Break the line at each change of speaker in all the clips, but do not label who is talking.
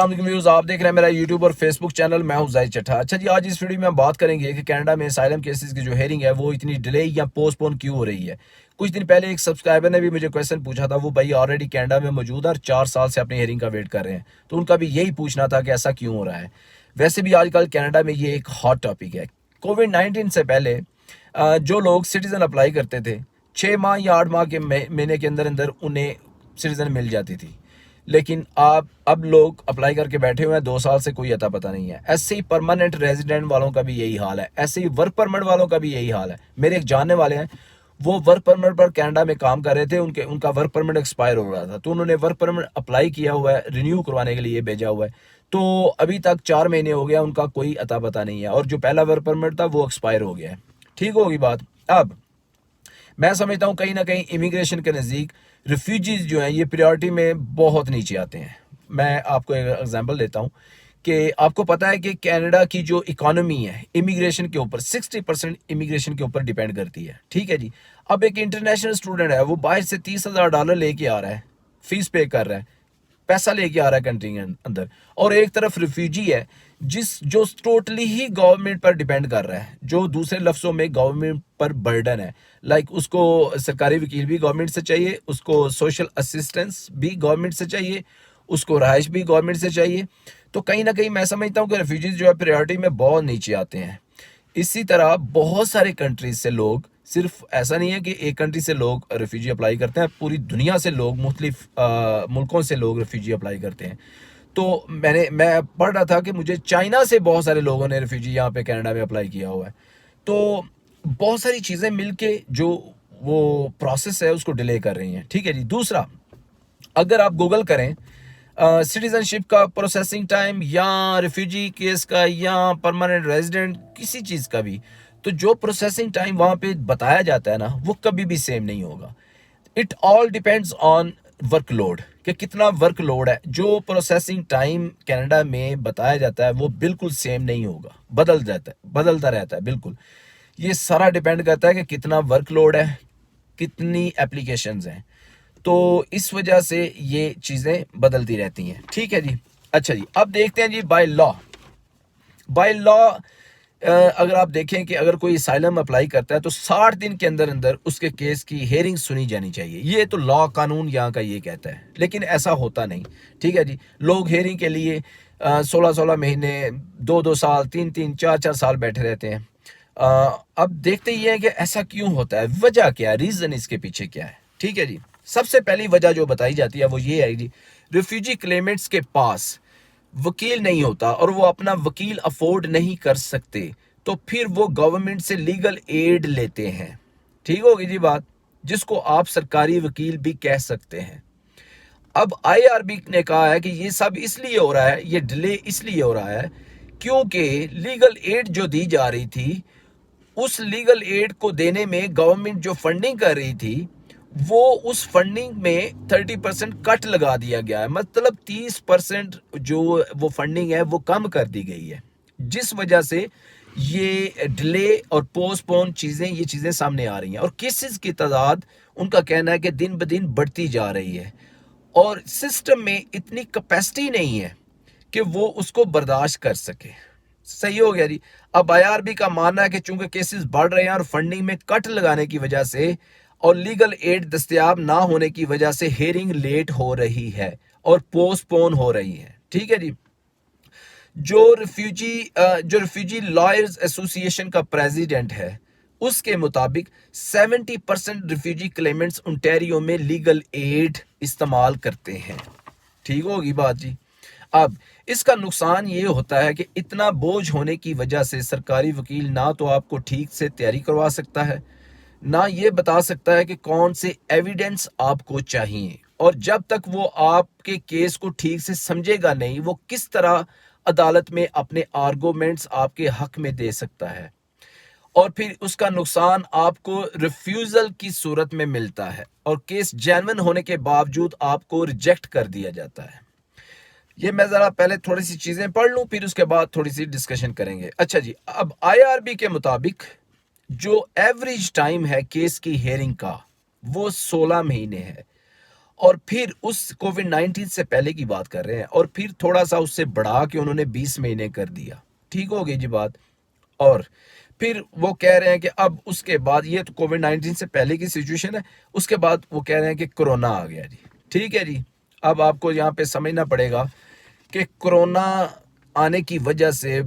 Views आप देख रहे हैं मेरा यूट्यूब और फेसबुक चैनल। मैं हूं जाहिद चट्ठा। अच्छा जी, आज इस वीडियो में हम बात करेंगे कि कनाडा में असाइलम केसेस की जो हेयरिंग है वो इतनी डिले या पोस्टपोन क्यों हो रही है। कुछ दिन पहले एक सब्सक्राइबर ने भी मुझे क्वेश्चन पूछा था, वो भाई ऑलरेडी कनाडा में मौजूद है और 4 साल से अपनी हेयरिंग का वेट कर रहे हैं, तो उनका भी यही पूछना था कि ऐसा क्यों हो रहा है। वैसे भी आजकल कनाडा में ये एक हॉट टॉपिक है। कोविड-19 से पहले जो लोग सिटीजन अप्लाई करते थे, 6 माह या 8 माह के महीने के अंदर अंदर उन्हें सिटीजन मिल जाती थी। लेकिन आप अब लोग अप्लाई करके बैठे हुए हैं, 2 साल से कोई अता पता नहीं है। ऐसे ही परमानेंट रेजिडेंट वालों का भी यही हाल है, ऐसे ही वर्क परमिट वालों का भी यही हाल है। मेरे एक जानने वाले हैं, वो वर्क परमिट पर कनाडा में काम कर रहे थे, उनका वर्क परमिट एक्सपायर हो रहा था, तो उन्होंने वर्क परमिट अप्लाई किया हुआ है, रिन्यू करवाने के लिए भेजा हुआ है। तो अभी तक 4 महीने हो गया, उनका कोई अता पता नहीं है, और जो पहला वर्क परमिट था वो एक्सपायर हो गया है। ठीक होगी बात। अब मैं समझता हूँ कहीं ना कहीं इमिग्रेशन के नज़दीक रिफ्यूजीज जो हैं ये प्रायोरिटी में बहुत नीचे आते हैं। मैं आपको एक एग्जांपल देता हूँ कि आपको पता है कि कनाडा की जो इकोनॉमी है इमिग्रेशन के ऊपर 60% इमिग्रेशन के ऊपर डिपेंड करती है। ठीक है जी। अब एक इंटरनेशनल स्टूडेंट है, वो बाहर से $30,000 लेके आ रहा है, फीस पे कर रहा है, पैसा लेके आ रहा है कंट्री के अंदर, और एक तरफ रिफ्यूजी है जो टोटली ही गवर्नमेंट पर डिपेंड कर रहा है, जो दूसरे लफ्जों में गवर्नमेंट पर बर्डन है। लाइक उसको सरकारी वकील भी गवर्नमेंट से चाहिए, उसको सोशल असिस्टेंस भी गवर्नमेंट से चाहिए, उसको रहाइश भी गवर्नमेंट से चाहिए। तो कहीं ना कहीं मैं समझता हूँ कि रेफ्यूजीज जो है प्रायोरिटी में बहुत नीचे आते हैं। इसी तरह बहुत सारे कंट्रीज से लोग, सिर्फ ऐसा नहीं है कि एक कंट्री से लोग रेफ्यूजी अप्लाई करते हैं, पूरी दुनिया से लोग, मुख्तलिफ मुल्कों से लोग रेफ्यूजी अप्लाई करते हैं। तो मैं पढ़ रहा था कि मुझे चाइना से बहुत सारे लोगों ने रेफ्यूजी यहाँ पे कनाडा में अप्लाई किया हुआ है। तो बहुत सारी चीज़ें मिलके जो वो प्रोसेस है उसको डिले कर रही हैं। ठीक है जी। दूसरा, अगर आप गूगल करें सिटीजनशिप का प्रोसेसिंग टाइम, या रिफ्यूजी केस का, या परमानेंट रेजिडेंट किसी चीज़ का भी, तो जो प्रोसेसिंग टाइम वहाँ पे बताया जाता है ना, वो कभी भी सेम नहीं होगा। It all depends on workload, कि कितना वर्कलोड है। जो प्रोसेसिंग टाइम कनाडा में बताया जाता है वो बिल्कुल सेम नहीं होगा, बदल जाता है, बदलता रहता है बिल्कुल। ये सारा डिपेंड करता है कि कितना वर्कलोड है, कितनी एप्लीकेशंस हैं। तो इस वजह से ये चीज़ें बदलती रहती हैं। ठीक है जी। अच्छा जी, अब देखते हैं जी बाय लॉ अगर आप देखें कि अगर कोई असाइलम अप्लाई करता है तो 60 दिन के अंदर अंदर उसके केस की हेयरिंग सुनी जानी चाहिए। ये तो लॉ, कानून यहाँ का ये कहता है, लेकिन ऐसा होता नहीं। ठीक है जी। लोग हेयरिंग के लिए 16-16 महीने, 2-2 साल, 3-3, 4-4 साल बैठे रहते हैं। अब देखते ही है कि ऐसा क्यों होता है, वजह क्या है, रीज़न इसके पीछे क्या है। ठीक है जी। सबसे पहली वजह जो बताई जाती है वो ये है जी, रिफ्यूजी क्लेमेंट्स के पास वकील नहीं होता और वो अपना वकील अफोर्ड नहीं कर सकते, तो फिर वो गवर्नमेंट से लीगल एड लेते हैं। ठीक होगी जी बात, जिसको आप सरकारी वकील भी कह सकते हैं। अब आईआरबी ने कहा है कि ये सब इसलिए हो रहा है, ये डिले इसलिए हो रहा है क्योंकि लीगल एड जो दी जा रही थी, उस लीगल एड को देने में गवर्नमेंट जो फंडिंग कर रही थी, वो उस फंडिंग में 30% कट लगा दिया गया है। मतलब 30% जो वो फंडिंग है वो कम कर दी गई है, जिस वजह से ये डिले और पोस्टपोन ये चीज़ें सामने आ रही हैं। और केसेस की तादाद, उनका कहना है कि दिन ब दिन बढ़ती जा रही है, और सिस्टम में इतनी कैपेसिटी नहीं है कि वो उसको बर्दाश्त कर सके। सही हो गया जी। अब आईआरबी का मानना है कि चूंकि केसेस बढ़ रहे हैं और फंडिंग में कट लगाने की वजह से और लीगल एड दस्तयाब ना होने की वजह से हेयरिंग लेट हो रही है और पोस्टपोन हो रही है। ठीक है जी। जो रिफ्यूजी लॉयर्स एसोसिएशन का प्रेसिडेंट है, उसके मुताबिक 70% रिफ्यूजी क्लेमेंट्स ओंटारियो में लीगल एड इस्तेमाल करते हैं। ठीक होगी बात जी। अब इसका नुकसान ये होता है कि इतना बोझ होने की वजह से सरकारी वकील ना तो आपको ठीक से तैयारी करवा सकता है, ना ये बता सकता है कि कौन से एविडेंस आपको चाहिए, और जब तक वो आपके केस को ठीक से समझेगा नहीं, वो किस तरह अदालत में अपने आर्गूमेंट्स आपके हक में दे सकता है। और फिर उसका नुकसान आपको रिफ्यूजल की सूरत में मिलता है, और केस जेन्युइन होने के बावजूद आपको रिजेक्ट कर दिया जाता है। ये मैं जरा पहले थोड़ी सी चीजें पढ़ लूं, फिर उसके बाद थोड़ी सी डिस्कशन करेंगे। अच्छा जी। अब आईआरबी के मुताबिक जो एवरेज टाइम है केस की हेयरिंग का, वो 16 महीने है, और फिर उस कोविड-19 से पहले की बात कर रहे हैं, और फिर थोड़ा सा उससे बढ़ा के उन्होंने 20 महीने कर दिया। ठीक हो गई जी बात। और फिर वो कह रहे हैं कि अब उसके बाद, ये तो कोविड-19 से पहले की सिचुएशन है, उसके बाद वो कह रहे हैं कि कोरोना आ गया जी। ठीक है जी। अब आपको यहाँ पे समझना पड़ेगा कि कोरोना आने की वजह से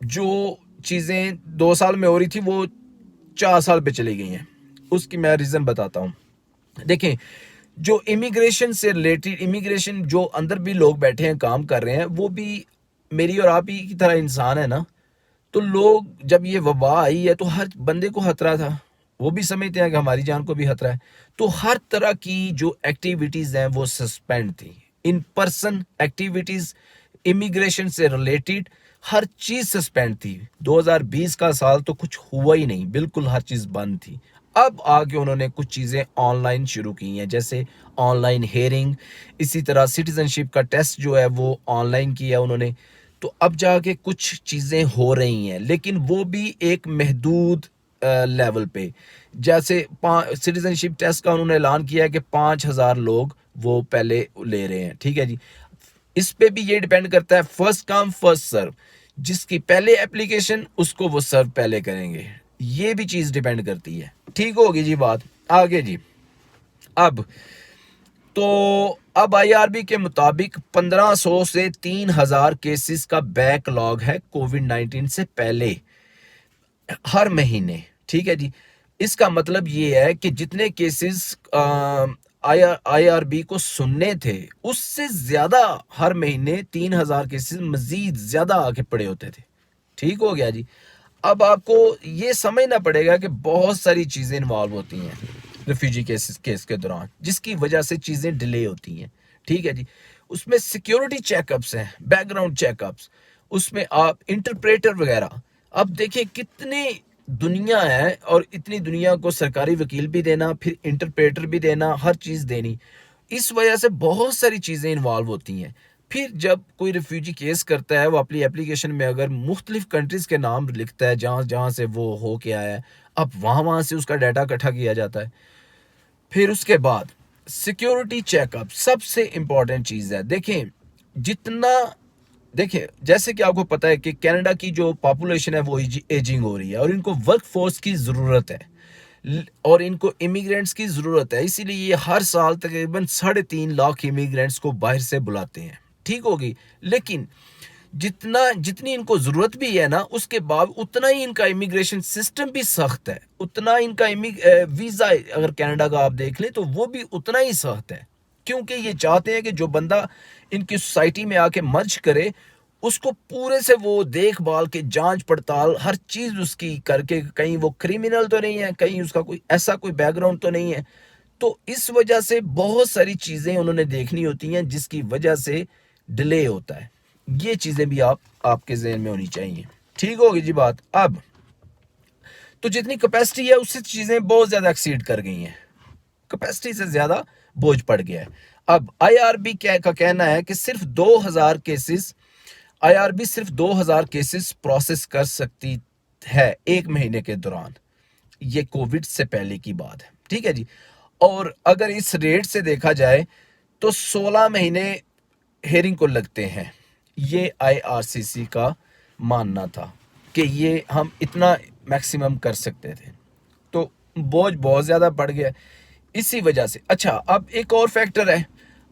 जो चीज़ें 2 साल में हो रही थी वो 4 साल पे चली गई हैं। उसकी मैं रीज़न बताता हूँ। देखें, जो इमिग्रेशन से रिलेटेड, इमिग्रेशन जो अंदर भी लोग बैठे हैं काम कर रहे हैं, वो भी मेरी और आप ही की तरह इंसान है ना। तो लोग, जब ये वबा आई है तो हर बंदे को खतरा था, वो भी समझते हैं कि हमारी जान को भी खतरा है। तो हर तरह की जो एक्टिविटीज़ हैं वो सस्पेंड थी, इन पर्सन एक्टिविटीज़, इमिग्रेशन से रिलेटेड हर चीज़ सस्पेंड थी। 2020 का साल तो कुछ हुआ ही नहीं, बिल्कुल हर चीज़ बंद थी। अब आके उन्होंने कुछ चीज़ें ऑनलाइन शुरू की हैं, जैसे ऑनलाइन हेयरिंग, इसी तरह सिटीजनशिप का टेस्ट जो है वो ऑनलाइन किया उन्होंने। तो अब जाके कुछ चीज़ें हो रही हैं, लेकिन वो भी एक महदूद लेवल पे। जैसे सिटीजनशिप टेस्ट का उन्होंने ऐलान किया है कि 5,000 लोग वो पहले ले रहे हैं। ठीक है जी। इस पे भी ये डिपेंड करता है, फर्स्ट कम फर्स्ट सर्व, जिसकी पहले एप्लीकेशन उसको वो सर्व पहले करेंगे। ये भी चीज़ डिपेंड करती है। ठीक होगी जी बात। आगे जी। अब तो अब आईआरबी के मुताबिक 1500 से 3,000 केसेस का बैकलॉग है कोविड-19 से पहले हर महीने। ठीक है जी। इसका मतलब ये है कि जितने केसेस आईआरबी को सुनने थे, उससे ज्यादा हर महीने 3,000 केसेस मजीद ज्यादा आके पड़े होते थे। ठीक हो गया जी। अब आपको ये समझना पड़ेगा कि बहुत सारी चीज़ें इन्वॉल्व होती हैं रिफ्यूजी केस के दौरान, जिसकी वजह से चीज़ें डिले होती हैं। ठीक है जी। उसमें सिक्योरिटी चेकअप्स हैं, बैकग्राउंड चेकअप्स, उसमें आप इंटरप्रेटर वगैरह। अब देखिए कितनी दुनिया है, और इतनी दुनिया को सरकारी वकील भी देना, फिर इंटरप्रेटर भी देना, हर चीज़ देनी। इस वजह से बहुत सारी चीज़ें इन्वॉल्व होती हैं। फिर जब कोई रिफ्यूजी केस करता है, वो अपनी एप्लीकेशन में अगर मुख्तलिफ कंट्रीज़ के नाम लिखता है जहाँ जहाँ से वो हो के आया है, अब वहाँ से उसका डाटा इकट्ठा किया जाता है। फिर उसके बाद सिक्योरिटी चेकअप सबसे इम्पॉर्टेंट चीज़ है। देखें, जितना देखें, जैसे कि आपको पता है कि कनाडा की जो पॉपुलेशन है वो एजिंग हो रही है, और इनको वर्क फोर्स की ज़रूरत है, और इनको इमिग्रेंट्स की ज़रूरत है। इसीलिए ये हर साल तकरीबन 3.5 लाख इमिग्रेंट्स को बाहर से बुलाते हैं। ठीक होगी। लेकिन जितनी इनको ज़रूरत भी है ना, उसके बाद उतना ही इनका इमिग्रेशन सिस्टम भी सख्त है, उतना इनका वीज़ा अगर कनाडा का आप देख लें तो वो भी उतना ही सख्त है। क्योंकि ये चाहते हैं कि जो बंदा इनकी सोसाइटी में आके मर्ज करे, उसको पूरे से वो देखभाल के जांच पड़ताल हर चीज़ उसकी करके, कहीं वो क्रिमिनल तो नहीं है, कहीं उसका कोई ऐसा कोई बैकग्राउंड तो नहीं है। तो इस वजह से बहुत सारी चीज़ें उन्होंने देखनी होती हैं, जिसकी वजह से डिले होता है। ये चीज़ें भी आपके ज़हन में होनी चाहिए। ठीक होगी जी बात। अब तो जितनी कैपेसिटी है उससे चीज़ें बहुत ज़्यादा एक्सीड कर गई हैं, कैपेसिटी से ज़्यादा बोझ पड़ गया है। अब आईआरबी का कहना है कि सिर्फ 2,000 केसेस, आईआरबी सिर्फ 2,000 केसेस प्रोसेस कर सकती है एक महीने के दौरान। ये कोविड से पहले की बात है। ठीक है जी। और अगर इस रेट से देखा जाए तो 16 महीने हेयरिंग को लगते हैं। ये आईआरसीसी का मानना था कि ये हम इतना मैक्सिमम कर सकते थे, तो बोझ बहुत ज़्यादा बढ़ गया इसी वजह से। अच्छा, अब एक और फैक्टर है,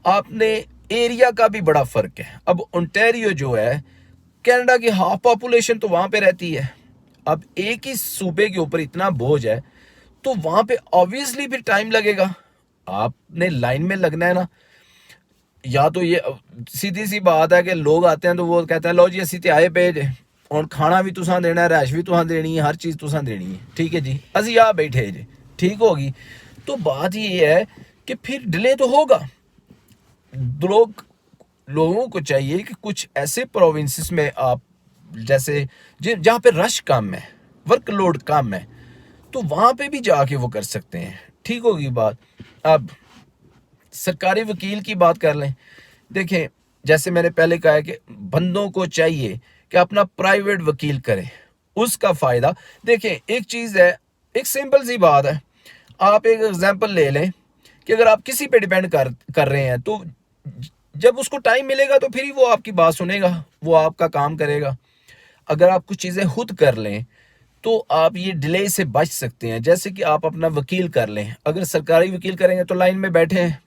आपने एरिया का भी बड़ा फ़र्क है। अब ओंटारियो जो है, कनाडा की हाफ पॉपुलेशन तो वहाँ पे रहती है। अब एक ही सूबे के ऊपर इतना बोझ है, तो वहाँ पे ऑब्वियसली फिर टाइम लगेगा। आपने लाइन में लगना है ना। या तो ये सीधी सी बात है कि लोग आते हैं तो वो कहते हैं लो जी असी ते आए पे जे, और खाना भी तुसां देना है, रैश भी तुसां देनी है, हर चीज़ तुसां देनी है। ठीक है जी, असी आ बैठे जे। ठीक होगी। तो बात ये है कि फिर डिले तो होगा। लोगों को चाहिए कि कुछ ऐसे प्रोविंसेस में आप, जैसे जहाँ पे रश कम है, वर्कलोड कम है, तो वहाँ पे भी जाके वो कर सकते हैं। ठीक होगी बात। अब सरकारी वकील की बात कर लें। देखें, जैसे मैंने पहले कहा है कि बंदों को चाहिए कि अपना प्राइवेट वकील करें, उसका फ़ायदा। देखें, एक चीज़ है, एक सिंपल सी बात है, आप एक एग्जांपल ले लें कि अगर आप किसी पे डिपेंड कर रहे हैं तो जब उसको टाइम मिलेगा तो फिर ही वो आपकी बात सुनेगा, वो आपका काम करेगा। अगर आप कुछ चीज़ें खुद कर लें तो आप ये डिले से बच सकते हैं। जैसे कि आप अपना वकील कर लें, अगर सरकारी वकील करेंगे तो लाइन में बैठे हैं,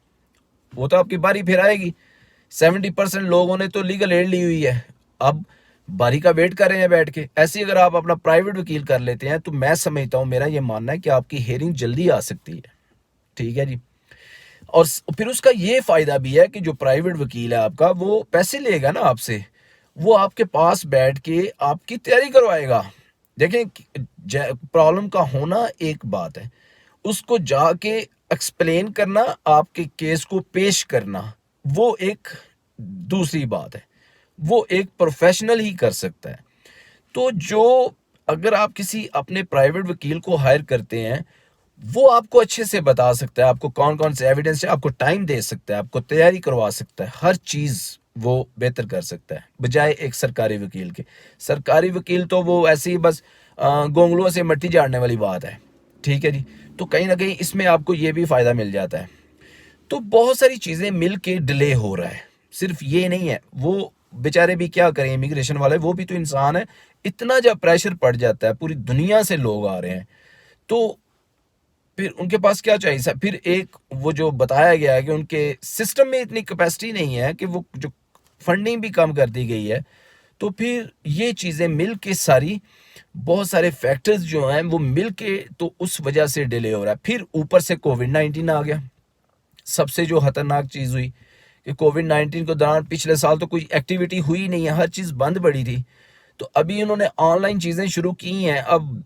वो तो आपकी बारी फिर आएगी। 70% लोगों ने तो लीगल एड ली हुई है, अब बारी का वेट कर रहे हैं बैठ के। ऐसे ही अगर आप अपना प्राइवेट वकील कर लेते हैं तो मैं समझता हूँ, मेरा ये मानना है कि आपकी हेयरिंग जल्दी आ सकती है। ठीक है जी। और फिर उसका ये फायदा भी है कि जो प्राइवेट वकील है आपका, वो पैसे लेगा ना आपसे, वो आपके पास बैठ के आपकी तैयारी करवाएगा। देखें, प्रॉब्लम का होना एक बात है, उसको जाके एक्सप्लेन करना, आपके केस को पेश करना, वो एक दूसरी बात है। वो एक प्रोफेशनल ही कर सकता है। तो जो अगर आप किसी अपने प्राइवेट वकील को हायर करते हैं, वो आपको अच्छे से बता सकता है आपको कौन कौन से एविडेंस है, आपको टाइम दे सकता है, आपको तैयारी करवा सकता है, हर चीज़ वो बेहतर कर सकता है बजाय एक सरकारी वकील के। सरकारी वकील तो वो ऐसे ही बस गोंगलुओं से मट्टी झाड़ने वाली बात है। ठीक है जी। तो कहीं ना कहीं इसमें आपको ये भी फ़ायदा मिल जाता है। तो बहुत सारी चीज़ें मिल के डिले हो रहा है, सिर्फ ये नहीं है। वो बेचारे भी क्या करें, इमिग्रेशन वाले, वो भी तो इंसान है। इतना जब प्रेशर पड़ जाता है, पूरी दुनिया से लोग आ रहे हैं, तो फिर उनके पास क्या चाहिए। फिर एक वो जो बताया गया है कि उनके सिस्टम में इतनी कैपेसिटी नहीं है, कि वो जो फंडिंग भी कम कर दी गई है। तो फिर ये चीज़ें मिल के सारी, बहुत सारे फैक्टर्स जो हैं वो मिल के, तो उस वजह से डिले हो रहा है। फिर ऊपर से कोविड-19 आ गया। सबसे जो खतरनाक चीज़ हुई कि कोविड-19 के दौरान पिछले साल तो कोई एक्टिविटी हुई नहीं है, हर चीज़ बंद पड़ी थी। तो अभी उन्होंने ऑनलाइन चीज़ें शुरू की हैं। अब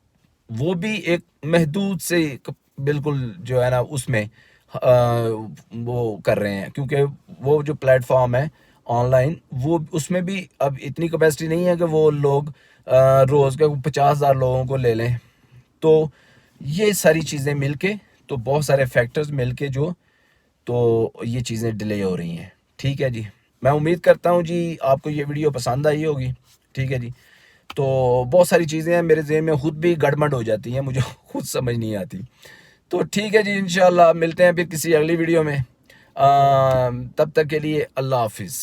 वो भी एक महदूद से बिल्कुल जो है ना उसमें वो कर रहे हैं, क्योंकि वो जो प्लेटफॉर्म है ऑनलाइन, वो उसमें भी अब इतनी कैपेसिटी नहीं है कि वो लोग रोज़ के 50,000 लोगों को ले लें। तो ये सारी चीज़ें मिलके, तो बहुत सारे फैक्टर्स मिलके जो, तो ये चीज़ें डिले हो रही हैं। ठीक है जी। मैं उम्मीद करता हूँ जी आपको ये वीडियो पसंद आई होगी। ठीक है जी। तो बहुत सारी चीज़ें हैं मेरे ज़हन में, खुद भी गड़बड़ हो जाती हैं, मुझे खुद समझ नहीं आती। तो ठीक है जी, इंशाल्लाह मिलते हैं फिर किसी अगली वीडियो में। तब तक के लिए अल्लाह हाफिज़।